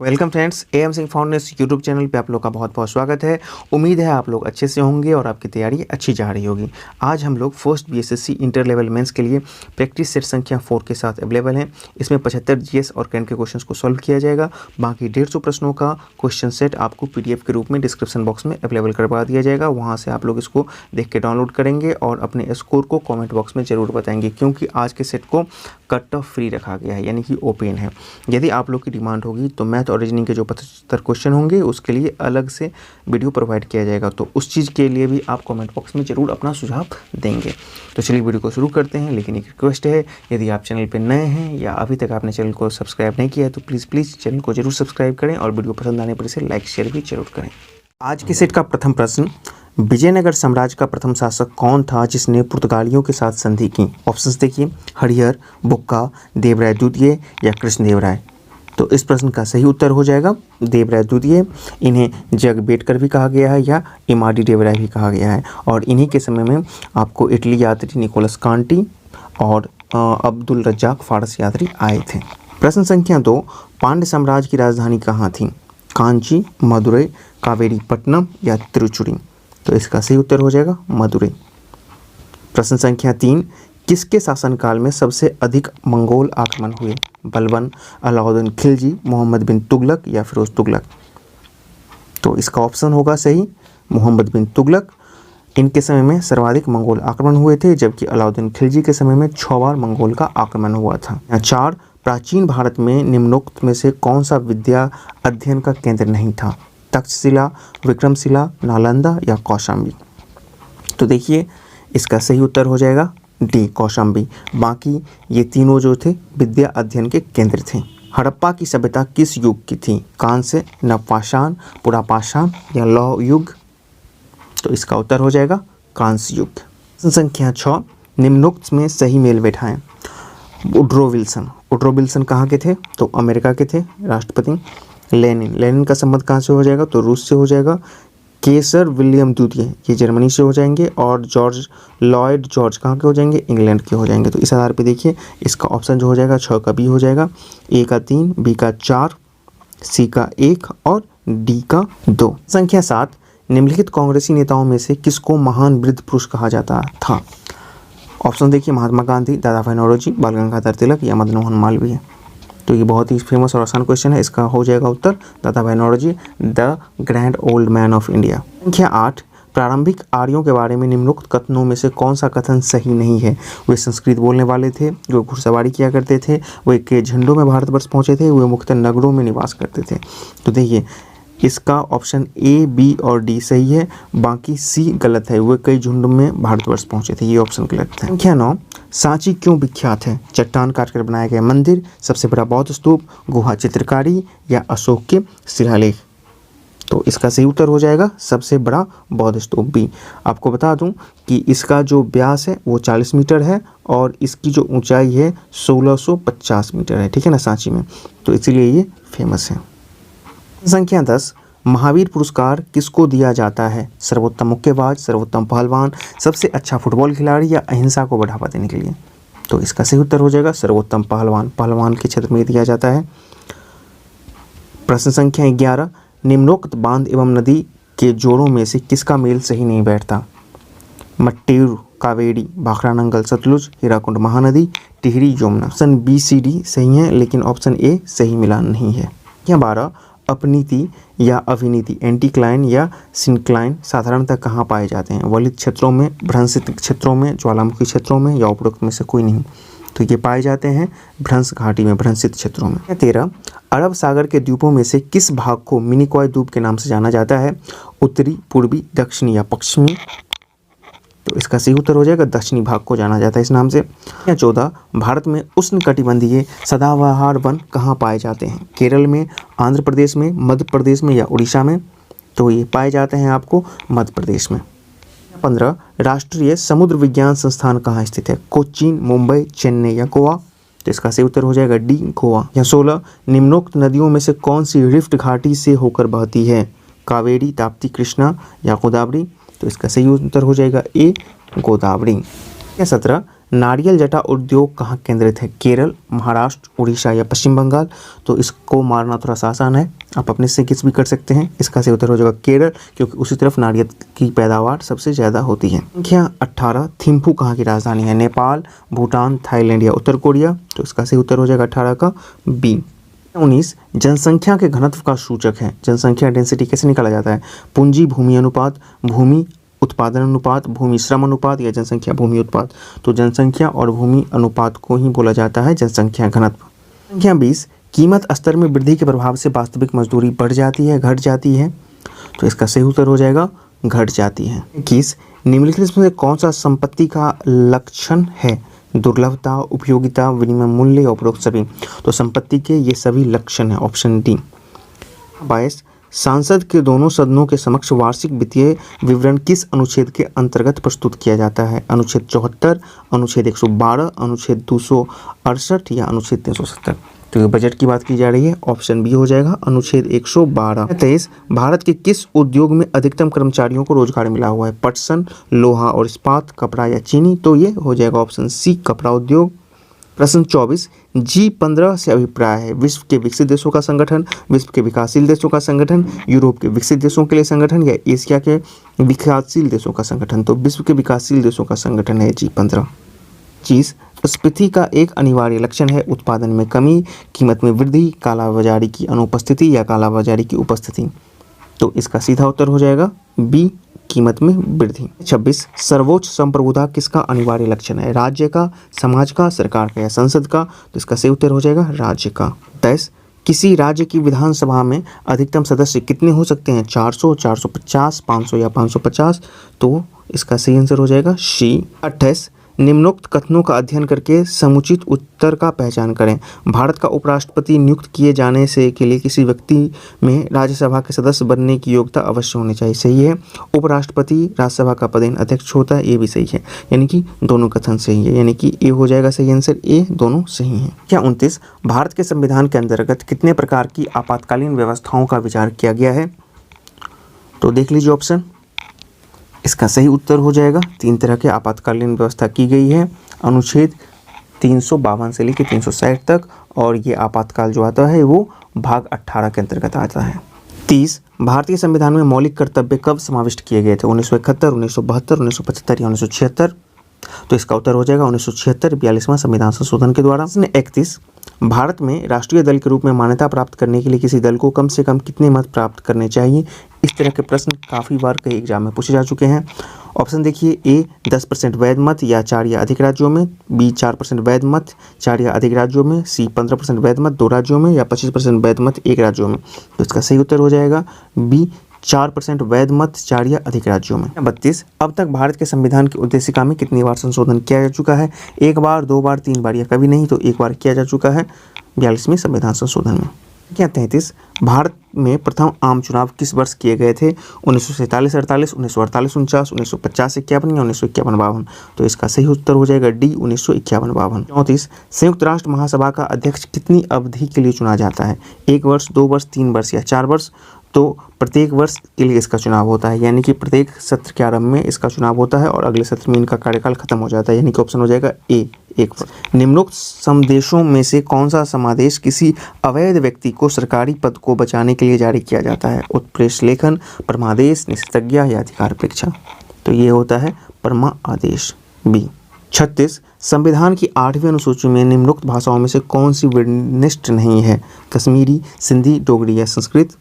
Welcome friends, M Singh foundation YouTube channel पे आप लोग का बहुत बहुत स्वागत है। उम्मीद है आप लोग अच्छे से होंगे और आपकी तैयारी अच्छी जा रही होगी। आज हम लोग first BSSC inter level mains के लिए प्रैक्टिस सेट संख्या 4 के साथ अवेलेबल हैं। इसमें 75 जीएस और करंट के क्वेश्चंस को सॉल्व किया जाएगा। बाकी 150 प्रश्नों का क्वेश्चन सेट आपको पीडीएफ के रूप में डिस्क्रिप्शन बॉक्स में अवेलेबल करवा दिया जाएगा। वहाँ से आप लोग इसको देख के डाउनलोड करेंगे और अपने स्कोर को कॉमेंट बॉक्स में ज़रूर बताएंगे, क्योंकि आज के सेट को कट ऑफ फ्री रखा गया है, यानी कि ओपन है। यदि आप लोग की डिमांड होगी तो मैथ और रीजनिंग के जो 75 क्वेश्चन होंगे उसके लिए अलग से वीडियो प्रोवाइड किया जाएगा, तो उस चीज़ के लिए भी आप कमेंट बॉक्स में ज़रूर अपना सुझाव देंगे। तो चलिए वीडियो को शुरू करते हैं, लेकिन एक रिक्वेस्ट है, यदि आप चैनल पर नए हैं या अभी तक आपने चैनल को सब्सक्राइब नहीं किया है तो प्लीज़ चैनल को जरूर सब्सक्राइब करें और वीडियो पसंद आने पर इसे लाइक शेयर भी जरूर करें। आज के सेट का प्रथम प्रश्न, विजयनगर साम्राज्य का प्रथम शासक कौन था जिसने पुर्तगालियों के साथ संधि की? ऑप्शंस देखिए, हरिहर, बुक्का, देवराय द्वितीय या कृष्णदेवराय। तो इस प्रश्न का सही उत्तर हो जाएगा देवराय द्वितीय। इन्हें जगबेटकर भी कहा गया है या इमाडी देवराय भी कहा गया है, और इन्हीं के समय में आपको इटली यात्री निकोलस कांटी और अब्दुल रज्जाक फारस यात्री आए थे। प्रश्न संख्या 2, पांड्य साम्राज्य की राजधानी कहाँ थी? कांची, मदुरै, कावेरीपट्टनम या तिरुचुरी। तो इसका सही उत्तर हो जाएगा मदुरै। प्रश्न संख्या 3, किसके शासनकाल में सबसे अधिक मंगोल आक्रमण हुए? बलबन, अलाउद्दीन खिलजी, मोहम्मद बिन तुगलक या फिरोज तुगलक। तो इसका ऑप्शन होगा सही मोहम्मद बिन तुगलक। इनके समय में सर्वाधिक मंगोल आक्रमण हुए थे, जबकि अलाउद्दीन खिलजी के समय में 6 बार मंगोल का आक्रमण हुआ था। 4, प्राचीन भारत में निम्नोक्त में से कौन सा विद्या अध्ययन का केंद्र नहीं था? तक्षशिला, विक्रमशिला, नालंदा या कौशाम्बी। तो देखिए इसका सही उत्तर हो जाएगा डी, कौशाम्बी। बाकी ये तीनों जो थे विद्या अध्ययन के केंद्र थे। हड़प्पा की सभ्यता किस युग की थी? कांस्य, नवपाषाण, पुरापाषाण या लौह युग। तो इसका उत्तर हो जाएगा कांस्य युग। संख्या 6, निम्नोक्त में सही मेल बैठाएं। वुड्रो विल्सन कहाँ के थे? तो अमेरिका के थे राष्ट्रपति। लेनिन का संबंध कहाँ से हो जाएगा? तो रूस से हो जाएगा। केसर विलियम द्वितीय ये जर्मनी से हो जाएंगे, और जॉर्ज लॉयड जॉर्ज कहाँ के हो जाएंगे? इंग्लैंड के हो जाएंगे। तो इस आधार पे देखिए इसका ऑप्शन जो हो जाएगा 6 का बी हो जाएगा, ए का 3, बी का 4, सी का 1 और डी का 2। संख्या 7, निम्नलिखित कांग्रेसी नेताओं में से किसको महान वृद्ध पुरुष कहा जाता था? ऑप्शन देखिए, महात्मा गांधी, दादा भाई नौरोजी, बाल गंगाधर तिलक या मदन मोहन मालवीय। तो ये बहुत ही फेमस और आसान क्वेश्चन है। इसका हो जाएगा उत्तर Dadabhai Naoroji, the grand old man of India. संख्या 8, प्रारंभिक आर्यों के बारे में निम्नोक्त कथनों में से कौन सा कथन सही नहीं है? वे संस्कृत बोलने वाले थे, वे घुड़सवारी किया करते थे, वे के झंडों में भारतवर्ष पहुंचे थे, वे मुख्यतः नगरों में निवास करते थे। तो देखिए इसका ऑप्शन ए, बी और डी सही है, बाकी सी गलत है, वे कई झुंड में भारतवर्ष पहुंचे थे, ये ऑप्शन गलत है। संख्या 9, सांची क्यों विख्यात है? चट्टान काटकर बनाए गए मंदिर, सबसे बड़ा बौद्ध स्तूप, गुहा चित्रकारी या अशोक के शिलालेख। तो इसका सही उत्तर हो जाएगा सबसे बड़ा बौद्ध स्तूप बी। आपको बता दूं कि इसका जो व्यास है वो 40 मीटर है और इसकी जो ऊंचाई है 1650 मीटर है, ठीक है ना, सांची में, तो इसीलिए ये फेमस है। संख्या 10, महावीर पुरस्कार किसको दिया जाता है? सर्वोत्तम मुक्केबाज, सर्वोत्तम पहलवान, सबसे अच्छा फुटबॉल खिलाड़ी या अहिंसा को बढ़ावा देने के लिए। तो इसका सही उत्तर हो जाएगा सर्वोत्तम पहलवान, पहलवान के क्षेत्र में दिया जाता है। प्रश्न संख्या 11, निम्नोक्त बांध एवं नदी के जोड़ों में से किसका मेल सही नहीं बैठता? मट्टेर, कावेरी, भाखड़ा नंगल सतलुज, हीराकुंड महानदी, टिहरी यमुना। ऑप्शन बी, सी, डी सही है, लेकिन ऑप्शन ए सही मिलान नहीं है। या 12, अपनीति या अभिनीति, एंटीक्लाइन या सिंक्लाइन साधारणतः कहाँ पाए जाते हैं? वलित क्षेत्रों में, भ्रंशित क्षेत्रों में, ज्वालामुखी क्षेत्रों में या उपरोक्त में से कोई नहीं। तो ये पाए जाते हैं भ्रंश घाटी में, भ्रंशित क्षेत्रों में। 13, अरब सागर के द्वीपों में से किस भाग को मिनिकॉय द्वीप के नाम से जाना जाता है? उत्तरी, पूर्वी, दक्षिणी या पश्चिमी। तो इसका सही उत्तर हो जाएगा दक्षिणी भाग को जाना जाता है इस नाम से। या 14, भारत में उष्णकटिबंधीय सदाबहार वन कहाँ पाए जाते हैं? केरल में, आंध्र प्रदेश में, मध्य प्रदेश में या उड़ीसा में। तो ये पाए जाते हैं आपको मध्य प्रदेश में। 15, राष्ट्रीय समुद्र विज्ञान संस्थान कहाँ स्थित है? कोचीन, मुंबई, चेन्नई या गोवा। तो इसका सही उत्तर हो जाएगा डी, गोवा। या 16, निम्नोक्त नदियों में से कौन सी रिफ्ट घाटी से होकर बहती है? कावेरी, ताप्ती, कृष्णा या गोदावरी। तो इसका सही उत्तर हो जाएगा ए, गोदावरी। या 17, नारियल जटा उद्योग कहाँ केंद्रित है? केरल, महाराष्ट्र, उड़ीसा या पश्चिम बंगाल? तो इसको मारना थोड़ा सा आसान है, आप अपने से किस भी कर सकते हैं। इसका सही उत्तर हो जाएगा केरल, क्योंकि उसी तरफ नारियल की पैदावार सबसे ज़्यादा होती है। संख्या 18, थिम्फू कहाँ की राजधानी है? नेपाल, भूटान, थाईलैंड या उत्तर कोरिया? तो इसका सही उत्तर हो जाएगा 18 का बी। 19, जनसंख्या के घनत्व का सूचक है। जनसंख्या डेंसिटी कैसे निकाला जाता है? पूंजी भूमि अनुपात, भूमि उत्पादन अनुपात, भूमि श्रम अनुपात या जनसंख्या भूमि उत्पाद? तो जनसंख्या और भूमि अनुपात को ही बोला जाता है जनसंख्या घनत्व। संख्या 20, कीमत स्तर में वृद्धि के प्रभाव से वास्तविक मजदूरी बढ़ जाती है, घट जाती है? तो इसका सही उत्तर हो जाएगा घट जाती है। 21, निम्नलिखित में से कौन सा संपत्ति का लक्षण है? दुर्लभता, उपयोगिता, विनिमय मूल्य या उपरोक्त सभी? तो संपत्ति के ये सभी लक्षण है, ऑप्शन डी। 22, सांसद के दोनों सदनों के समक्ष वार्षिक वित्तीय विवरण किस अनुच्छेद के अंतर्गत प्रस्तुत किया जाता है? अनुच्छेद 74, अनुच्छेद 112, अनुच्छेद 268 या अनुच्छेद 370? तो ये बजट की बात की जा रही है, ऑप्शन बी हो जाएगा अनुच्छेद 112। 23, भारत के किस उद्योग में अधिकतम कर्मचारियों को रोजगार मिला हुआ है? पटसन, लोहा और इस्पात, कपड़ा या चीनी? तो ये हो जाएगा ऑप्शन सी, कपड़ा उद्योग। प्रश्न 24, G15 से अभिप्राय है? विश्व के विकसित देशों का संगठन, विश्व के विकासशील देशों का संगठन, यूरोप के विकसित देशों के लिए संगठन या एशिया के विकासशील देशों का संगठन? तो विश्व के विकासशील देशों का संगठन है G15। 25, स्फीति का एक अनिवार्य लक्षण है? उत्पादन में कमी, कीमत में वृद्धि, कालाबाजारी की अनुपस्थिति या कालाबाजारी की उपस्थिति? तो इसका सीधा उत्तर हो जाएगा बी, कीमत में वृद्धि। 26, सर्वोच्च संप्रभुता किसका अनिवार्य लक्षण है? राज्य का, समाज का, सरकार का या संसद का? तो इसका सही उत्तर हो जाएगा राज्य का। 27, किसी राज्य की विधानसभा में अधिकतम सदस्य कितने हो सकते हैं? 400, 450, 500 या 550? तो इसका सही आंसर हो जाएगा सी। 28, निम्नोक्त कथनों का अध्ययन करके समुचित उत्तर का पहचान करें। भारत का उपराष्ट्रपति नियुक्त किए जाने से के लिए किसी व्यक्ति में राज्यसभा के सदस्य बनने की योग्यता अवश्य होनी चाहिए। सही है, उपराष्ट्रपति राज्यसभा का पदेन अध्यक्ष होता है, ये भी सही है, यानी कि दोनों कथन सही है, यानी कि ए हो जाएगा सही आंसर, ए दोनों सही हैं। क्या 29, भारत के संविधान के अंतर्गत कितने प्रकार की आपातकालीन व्यवस्थाओं का विचार किया गया है? तो देख लीजिए ऑप्शन, इसका सही उत्तर हो जाएगा 3 तरह के आपातकालीन व्यवस्था की गई है, अनुच्छेद 352 से लेकर 360 तक, और ये आपातकाल जो आता है वो भाग 18 के अंतर्गत आता है। 30, भारतीय संविधान में मौलिक कर्तव्य कब समाविष्ट किए गए थे? 1971, 1972, 1975 या 1976? तो इसका उत्तर हो जाएगा 1976, 42वां संविधान संशोधन के द्वारा। 31, भारत में राष्ट्रीय दल के रूप में मान्यता प्राप्त करने के लिए किसी दल को कम से कम कितने मत प्राप्त करने चाहिए? इस तरह के प्रश्न काफ़ी बार कई एग्जाम में पूछे जा चुके हैं। ऑप्शन देखिए, ए 10% वैध मत या 4 या अधिक राज्यों में, बी 4% वैध मत 4 या अधिक राज्यों में, सी 15% वैध मत 2 राज्यों में या 25% वैध मत 1 राज्यों में? तो इसका सही उत्तर हो जाएगा बी 4% वैध मत 4 या अधिक राज्यों में। 32, अब तक भारत के संविधान की उद्देशिका में कितनी बार संशोधन किया जा चुका है? 1 बार, 2 बार, 3 बार या कभी नहीं? तो 1 बार किया जा चुका है 42वें संविधान संशोधन में। क्या 33, भारत में प्रथम आम चुनाव किस वर्ष किए गए थे? 1947-48, 1948-49, 1950-51 या 1951-52? तो इसका सही उत्तर हो जाएगा डी 1951-52। 34, संयुक्त राष्ट्र महासभा का अध्यक्ष कितनी अवधि के लिए चुना जाता है? 1 वर्ष, 2 वर्ष, 3 वर्ष या 4 वर्ष? तो प्रत्येक वर्ष के लिए इसका चुनाव होता है, यानी कि प्रत्येक सत्र के आरंभ में इसका चुनाव होता है और अगले सत्र में इनका कार्यकाल खत्म हो जाता है, यानी कि ऑप्शन हो जाएगा ए 1 वर्ष। निम्नोक्त समादेशों में से कौन सा समादेश किसी अवैध व्यक्ति को सरकारी पद को बचाने के लिए जारी किया जाता है? उत्प्रेष लेखन, परमादेश, निषेधाज्ञा या अधिकार परीक्षा? तो ये होता है परमा आदेश, बी। 36, संविधान की 8वीं अनुसूची में निम्नोक्त भाषाओं में से कौन सी विनिष्ट नहीं है? कश्मीरी, सिंधी, डोगरी या संस्कृत?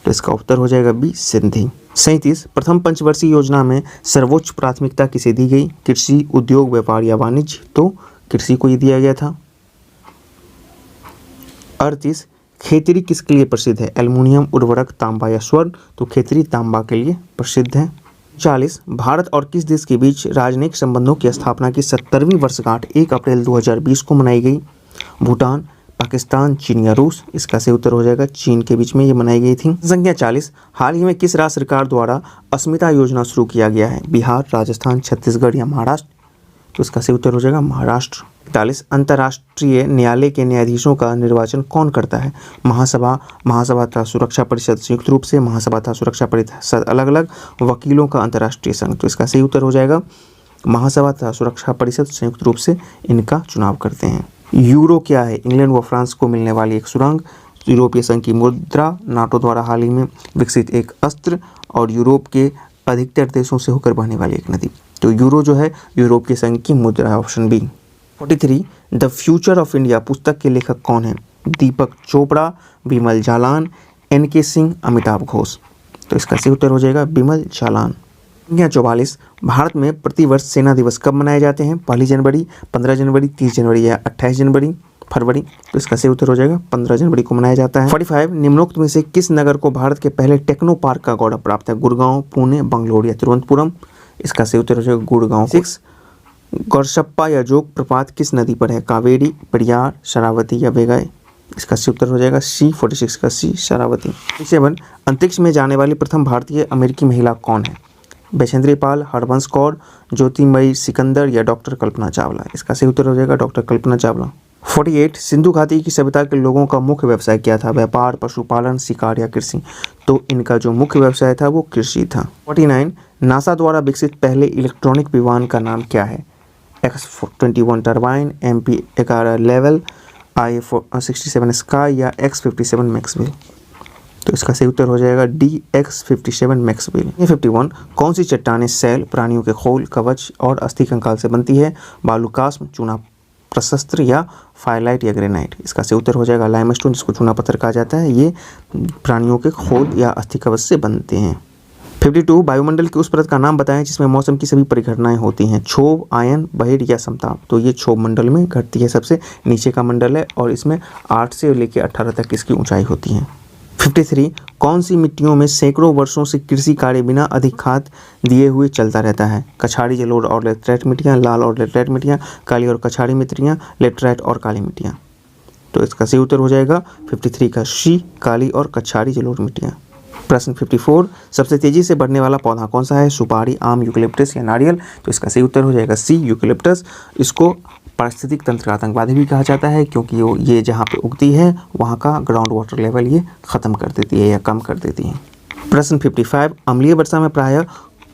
तो इसका उत्तर हो जाएगा बी सिंधी। 37, प्रथम पंचवर्षीय योजना में सर्वोच्च प्राथमिकता किसे दी गई? कृषि, उद्योग, व्यापार या वाणिज्य? तो कृषि को ही दिया गया था। 38, खेतरी किसके लिए प्रसिद्ध है? एल्युमिनियम, उर्वरक, तांबा या स्वर्ण? तो खेतरी तांबा के लिए प्रसिद्ध है। 40, भारत और किस देश के बीच राजनयिक संबंधों की स्थापना की 70वीं वर्षगांठ 1 अप्रैल 2020 को मनाई गई? भूटान, पाकिस्तान, चीन या रूस? इसका सही उत्तर हो जाएगा चीन के बीच में ये मनाई गई थी। संख्या 40, हाल ही में किस राज्य सरकार द्वारा अस्मिता योजना शुरू किया गया है? बिहार, राजस्थान, छत्तीसगढ़ या महाराष्ट्र? तो इसका सही उत्तर हो जाएगा महाराष्ट्र। 41, अंतर्राष्ट्रीय न्यायालय के न्यायाधीशों का निर्वाचन कौन करता है? महासभा, महासभा तथा सुरक्षा परिषद संयुक्त रूप से, महासभा तथा सुरक्षा परिषद अलग अलग, वकीलों का अंतर्राष्ट्रीय संघ? तो इसका सही उत्तर हो जाएगा महासभा तथा सुरक्षा परिषद संयुक्त रूप से इनका चुनाव करते हैं। यूरो क्या है? इंग्लैंड व फ्रांस को मिलने वाली एक सुरंग, यूरोपीय संघ की मुद्रा, नाटो द्वारा हाल ही में विकसित एक अस्त्र और यूरोप के अधिकतर देशों से होकर बहने वाली एक नदी। तो यूरो जो है यूरोपीय संघ की मुद्रा है, option B. 43 the future of India पुस्तक के लेखक कौन है? दीपक चोपड़ा, बिमल जालान, एन.के. सिंह, अमिताभ घोष। तो इसका सही उत्तर हो जाएगा बिमल जालान। 44 भारत में प्रतिवर्ष सेना दिवस कब मनाए जाते हैं? 1 जनवरी, 15 जनवरी, 30 जनवरी या 28 जनवरी फरवरी। तो इसका सही उत्तर हो जाएगा 15 जनवरी को मनाया जाता है। 45 निम्नोक्त में से किस नगर को भारत के पहले टेक्नो पार्क का गौरव प्राप्त है? गुड़गांव, पुणे, बंगलोर या तिरुवनंतपुरम। इसका सही उत्तर हो जाएगा गुड़गांव। 6 गौरशप्पा या जोग प्रपात किस नदी पर है? कावेरी, पेरियार, शरावती या वेगाई। इसका सही उत्तर हो जाएगा सी, 46 का सी, शरावती। 7 अंतरिक्ष में जाने वाली प्रथम भारतीय अमेरिकी महिला कौन है? वैशेंद्री पाल, हरबंस कौर, ज्योतिमयी सिकंदर या डॉक्टर कल्पना चावला। इसका सही उत्तर हो जाएगा डॉक्टर कल्पना चावला। 48 सिंधु घाटी की सभ्यता के लोगों का मुख्य व्यवसाय क्या था? व्यापार, पशुपालन, शिकार या कृषि। तो इनका जो मुख्य व्यवसाय था वो कृषि था। 49 नासा द्वारा विकसित पहले इलेक्ट्रॉनिक विमान का नाम क्या है? X-21 turbine, MP-11 level, I-67 sky या X-57 मैक्सवेल। तो इसका सही उत्तर हो जाएगा डी, X-57 मैक्सवेल। 51 कौन सी चट्टानें सैल, प्राणियों के खोल, कवच और अस्थि कंकाल से बनती है? बालूकास्म, चूना प्रशस्त्र या फाइलाइट या ग्रेनाइट। इसका सही उत्तर हो जाएगा लाइमस्टोन, जिसको चूना पत्थर कहा जाता है। ये प्राणियों के खोल या अस्थि कवच से बनते हैं। 52 वायुमंडल की उस परत का नाम बताएं जिसमें मौसम की सभी परिघटनाएं होती हैं? क्षोभ, आयन, बहिर या समताप। तो ये क्षोभ मंडल में घटती है, सबसे नीचे का मंडल है और इसमें 8 से लेकर 18 तक इसकी ऊंचाई होती है। 53 कौन सी मिट्टियों में सैकड़ों वर्षों से कृषि कार्य बिना अधिक खाद दिए हुए चलता रहता है? कछाड़ी, जलोढ़ और लेटराइट मिट्टियाँ, लाल और लेटराइट मिट्टियाँ, काली और कछाड़ी मिट्टियाँ, लेटराइट और काली मिट्टियाँ। तो इसका सही उत्तर हो जाएगा 53 का सी, काली और कछाड़ी जलोढ़ मिट्टियाँ। प्रश्न 54 सबसे तेजी से बढ़ने वाला पौधा कौन सा है? सुपारी, आम, यूकेलिप्टस या नारियल। तो इसका सही उत्तर हो जाएगा सी, यूकेलिप्टस। इसको पारिस्थितिक तंत्र का आतंकवादी भी कहा जाता है क्योंकि ये जहाँ पे उगती है वहाँ का ग्राउंड वाटर लेवल ये ख़त्म कर देती है या कम कर देती है। प्रश्न 55 अम्लीय वर्षा में प्रायः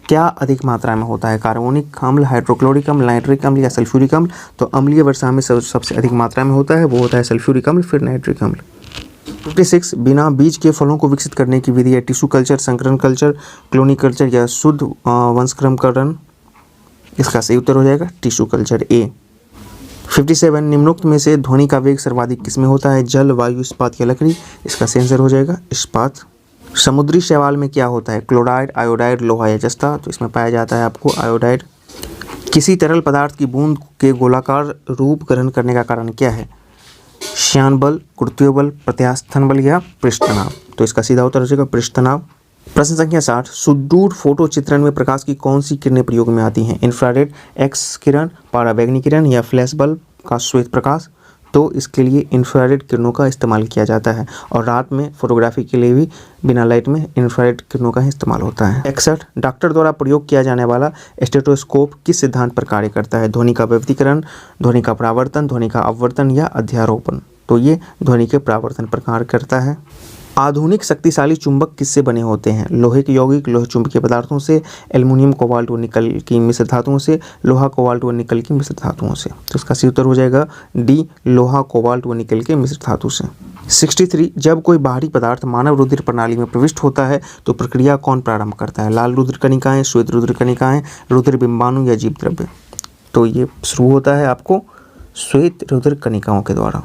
क्या अधिक मात्रा में होता है? कार्बोनिक अम्ल, हाइड्रोक्लोरिक अम्ल, नाइट्रिक अम्ल या सल्फ्यूरिक अम्ल। तो अम्लीय वर्षा में सबसे अधिक मात्रा में होता है वो होता है सल्फ्यूरिक अम्ल, फिर नाइट्रिक अम्ल। 56 बिना बीज के फलों को विकसित करने की विधि है? टिश्यू कल्चर, संकरण कल्चर, क्लोनिक कल्चर या शुद्ध वंशक्रमकरण। इसका सही उत्तर हो जाएगा टिश्यू कल्चर, ए। 57 निम्नोक्त में से ध्वनि का वेग सर्वाधिक किसमें होता है? जल, वायु, इस्पात या लकड़ी। इसका सही आंसर हो जाएगा इस्पात। समुद्री शैवाल में क्या होता है? क्लोराइड, आयोडाइड, लोहा या जस्ता। तो इसमें पाया जाता है आपको आयोडाइड। किसी तरल पदार्थ की बूंद के गोलाकार रूप ग्रहण करने का कारण क्या है? श्यान बल, गुरुत्वीय बल, प्रत्यास्थान बल या पृष्ठ तनाव। तो इसका सीधा उत्तर हो जाएगा पृष्ठ तनाव। प्रश्न संख्या 60 सुदूर फोटो चित्रण में प्रकाश की कौन सी किरणें प्रयोग में आती हैं? इंफ्रारेड, एक्स किरण, पराबैंगनी किरण या फ्लैश बल्ब का श्वेत प्रकाश। तो इसके लिए इंफ्रारेड किरणों का इस्तेमाल किया जाता है और रात में फोटोग्राफी के लिए भी बिना लाइट में इंफ्रारेड किरणों का इस्तेमाल होता है। 61 डॉक्टर द्वारा प्रयोग किया जाने वाला स्टेथोस्कोप किस सिद्धांत पर कार्य करता है? ध्वनि का व्यवधिकरण, ध्वनि का परावर्तन, ध्वनि का अपवर्तन या अध्यारोपण। तो ये ध्वनि के परावर्तन पर कार्य करता है। आधुनिक शक्तिशाली चुंबक किससे बने होते हैं? लोहे के यौगिक, लोह चुंबकीय पदार्थों से, एल्युमिनियम, कोबाल्ट व निकल की मिश्र धातुओं से, लोहा, कोबाल्ट व निकल की मिश्र धातुओं से। तो इसका सही उत्तर हो जाएगा डी, लोहा, कोबाल्ट व निकल के मिश्र धातु से। 63 जब कोई बाहरी पदार्थ मानव रुधिर प्रणाली में प्रविष्ट होता है तो प्रक्रिया कौन प्रारंभ करता है? लाल रुधिर कणिकाएं, श्वेत रुधिर कणिकाएं, रुधिर बिंबाणु या जीव द्रव्य। तो ये शुरू होता है आपको श्वेत रुधिर कणिकाओं के द्वारा।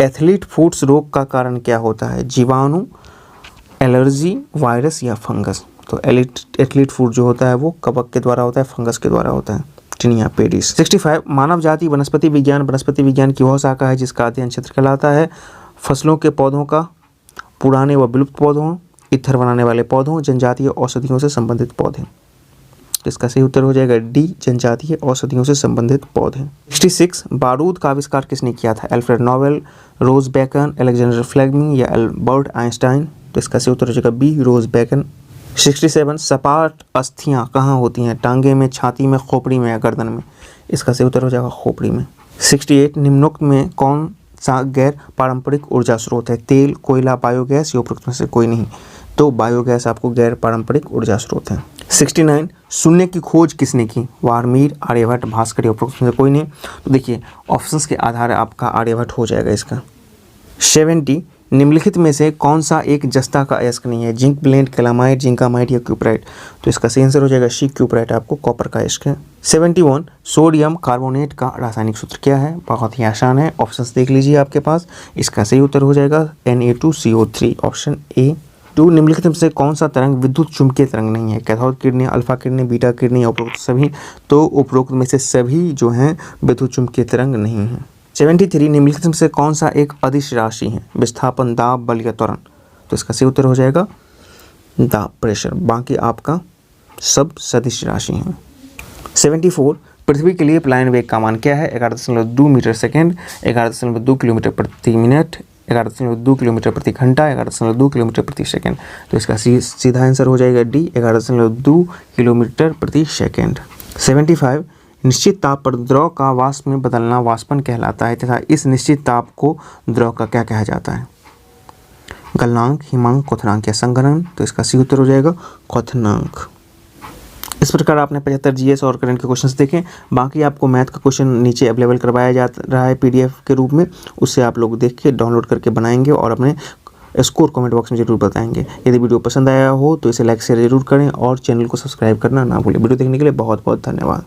एथलीट फूट्स रोग का कारण क्या होता है? जीवाणु, एलर्जी, वायरस या फंगस। तो एथलीट फूट जो होता है वो कवक के द्वारा होता है, फंगस के द्वारा होता है, टिनिया पेडिस। 65 मानव जाति वनस्पति विज्ञान की वह शाखा है जिसका अध्ययन क्षेत्र कहलाता है फसलों के पौधों का, पुराने व विलुप्त पौधों, इत्थर बनाने वाले पौधों, जनजातीय औषधियों से संबंधित पौधे। इसका सही उत्तर हो जाएगा डी, जनजातीय औषधियों से संबंधित पौधे। 66 बारूद का आविष्कार किसने किया था? अल्फ्रेड नोबेल, रोज बेकन, अलेक्जेंडर फ्लेमिंग या अल्बर्ट आइंस्टाइन। तो इसका सही उत्तर हो जाएगा बी, रोज बेकन। 67 सपाट अस्थियाँ कहाँ होती हैं? टांगे में, छाती में, खोपड़ी में या गर्दन में। इसका सही उत्तर हो जाएगा खोपड़ी में। 68 निम्नोक्त में कौन सा गैर पारंपरिक ऊर्जा स्रोत है? तेल, कोयला, बायोगैस या उपरोक्त में से कोई नहीं। तो बायोगैस आपको गैर पारंपरिक ऊर्जा स्रोत है। 69 शून्य की खोज किसने की? वारमीर, आर्यभट्ट, भास्कर या उपरोक्त में से कोई नहीं। तो देखिए ऑप्शंस के आधार आपका आर्यभट्ट हो जाएगा इसका। 70 निम्नलिखित में से कौन सा एक जस्ता का अयस्क नहीं है? जिंक ब्लेंड, कैलामाइट, जिंकामाइट या क्यूपराइट? तो इसका सही आंसर हो जाएगा सी, क्यूपराइट आपको कॉपर का अयस्क है। 71 सोडियम कार्बोनेट का रासायनिक सूत्र क्या है? बहुत ही आसान है, ऑप्शंस देख लीजिए आपके पास। इसका सही उत्तर हो जाएगा Na2CO3 ऑप्शन ए। 2 निम्नलिखित में से कौन सा तरंग विद्युत चुंबकीय तरंग नहीं है? कैथोड किरणें, अल्फा किरणें, बीटा किरणें या उपरोक्त सभी? तो उपरोक्त में से सभी जो हैं विद्युत चुंबकीय तरंग नहीं है। 73 निम्नलिखित में से कौन सा एक अदिश राशि है? विस्थापन, दाब, बल या त्वरण? तो इसका सही उत्तर हो जाएगा दाब, प्रेशर। बाकी आपका सब सदिश राशि हैं। 74 पृथ्वी के लिए पलायन वेग का मान क्या है? 11.2 मीटर सेकेंड, 11.2 किलोमीटर प्रति मिनट, 11.2 किलोमीटर प्रति घंटा, 11.2 किलोमीटर प्रति सेकेंड। तो इसका सीधा आंसर हो जाएगा डी, 11.2 किलोमीटर प्रति सेकेंड। 75 निश्चित ताप पर द्रव का वाष्प में बदलना वाष्पन कहलाता है तथा इस निश्चित ताप को द्रव का क्या कहा जाता है? गलनांक, हिमांक, क्वथनांक या संघनन? तो इसका सही उत्तर हो जाएगा क्वथनांक। इस प्रकार आपने 75 जीएस और करंट के क्वेश्चंस देखें। बाकी आपको मैथ का क्वेश्चन नीचे अवेलेबल करवाया जा रहा है पीडीएफ के रूप में, उससे आप लोग देख के डाउनलोड करके बनाएंगे और अपने स्कोर कमेंट बॉक्स में जरूर बताएंगे। यदि वीडियो पसंद आया हो तो इसे लाइक शेयर जरूर करें और चैनल को सब्सक्राइब करना ना भूलें। वीडियो देखने के लिए बहुत बहुत धन्यवाद।